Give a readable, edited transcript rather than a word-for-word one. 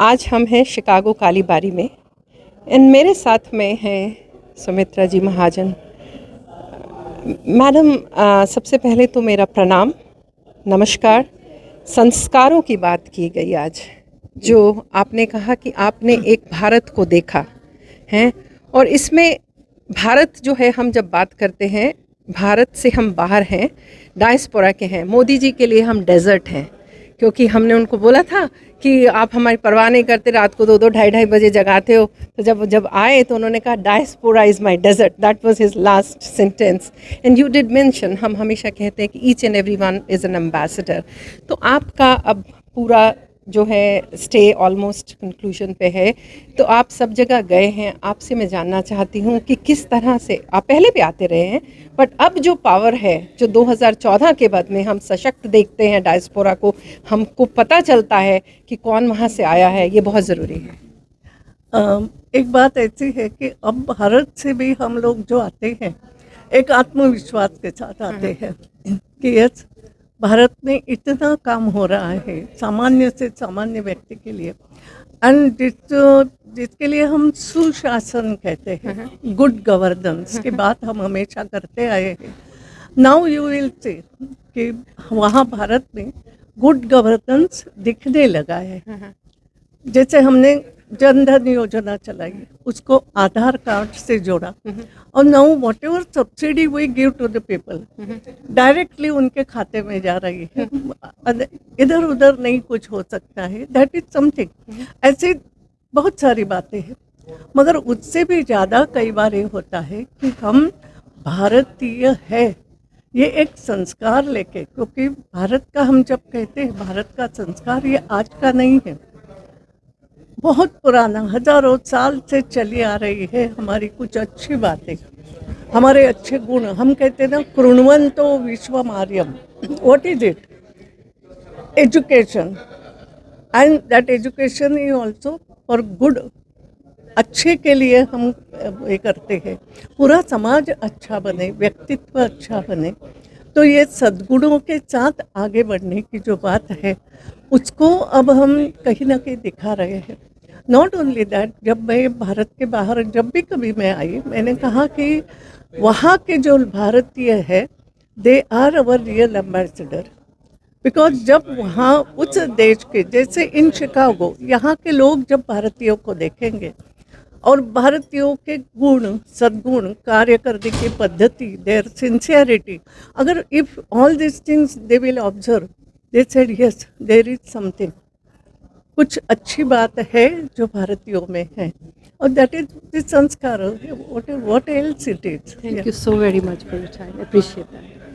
आज हम हैं शिकागो कालीबारी में एंड मेरे साथ में हैं सुमित्रा जी महाजन। मैडम, सबसे पहले तो मेरा प्रणाम, नमस्कार। संस्कारों की बात की गई आज, जो आपने कहा कि आपने एक भारत को देखा है, और इसमें भारत जो है, हम जब बात करते हैं भारत से हम बाहर हैं, डायस्पोरा के हैं। मोदी जी के लिए हम डेजर्ट हैं, क्योंकि हमने उनको बोला था कि आप हमारी परवाह नहीं करते, रात को 2-2 ढाई-ढाई बजे जगाते हो। तो जब आए तो उन्होंने कहा diaspora is my desert, that was his last sentence. And you did mention, हम हमेशा कहते हैं कि each and every one is an ambassador. तो आपका अब पूरा जो है स्टे ऑलमोस्ट कंक्लूजन पे है, तो आप सब जगह गए हैं। आपसे मैं जानना चाहती हूँ कि किस तरह से आप पहले भी आते रहे हैं, बट अब जो पावर है, जो 2014 के बाद में हम सशक्त देखते हैं डायस्पोरा को, हमको पता चलता है कि कौन वहाँ से आया है, ये बहुत ज़रूरी है। एक बात ऐसी है कि अब भारत से भी हम लोग जो आते हैं एक आत्मविश्वास के साथ आते हैं कि यस, भारत में इतना काम हो रहा है सामान्य से सामान्य व्यक्ति के लिए, एंड जिसके लिए हम सुशासन कहते हैं, गुड गवर्नेंस की बात हम हमेशा करते आए हैं। नाउ यू विल से कि वहाँ भारत में गुड गवर्नेंस दिखने लगा है। जैसे हमने जन धन योजना चलाई, उसको आधार कार्ड से जोड़ा, और now whatever subsidy we give to the people directly उनके खाते में जा रही है, इधर उधर नहीं कुछ हो सकता है। That is something. ऐसी बहुत सारी बातें हैं, मगर उससे भी ज़्यादा कई बार ये होता है कि हम भारतीय है, ये एक संस्कार लेके, क्योंकि भारत का हम जब कहते हैं भारत का संस्कार, ये आज का नहीं है, बहुत पुराना, हजारों साल से चली आ रही है। हमारी कुछ अच्छी बातें, हमारे अच्छे गुण, हम कहते हैं ना, कृण्वन्तो विश्वमार्यम, what is it? Education, and that education is also for good, अच्छे के लिए हम ये करते हैं, पूरा समाज अच्छा बने, व्यक्तित्व अच्छा बने। तो ये सद्गुणों के साथ आगे बढ़ने की जो बात है, उसको अब हम कहीं ना कहीं दिखा रहे हैं। नॉट ओनली दैट, जब मैं भारत के बाहर जब भी कभी मैं आई, मैंने कहा कि वहाँ के जो भारतीय है, they are our real ambassador. Because जब वहाँ उस देश के, जैसे इन शिकागो, यहाँ के लोग जब भारतीयों को देखेंगे और भारतीयों के गुण, सद्गुण, कार्य करने की पद्धति, देयर सिंसियरिटी, अगर if all this things they will observe, they said yes, there is something, कुछ अच्छी बात है जो भारतीयों में है, और that is the sanskar, what else it is. Thank you so very much for your time. I appreciate that.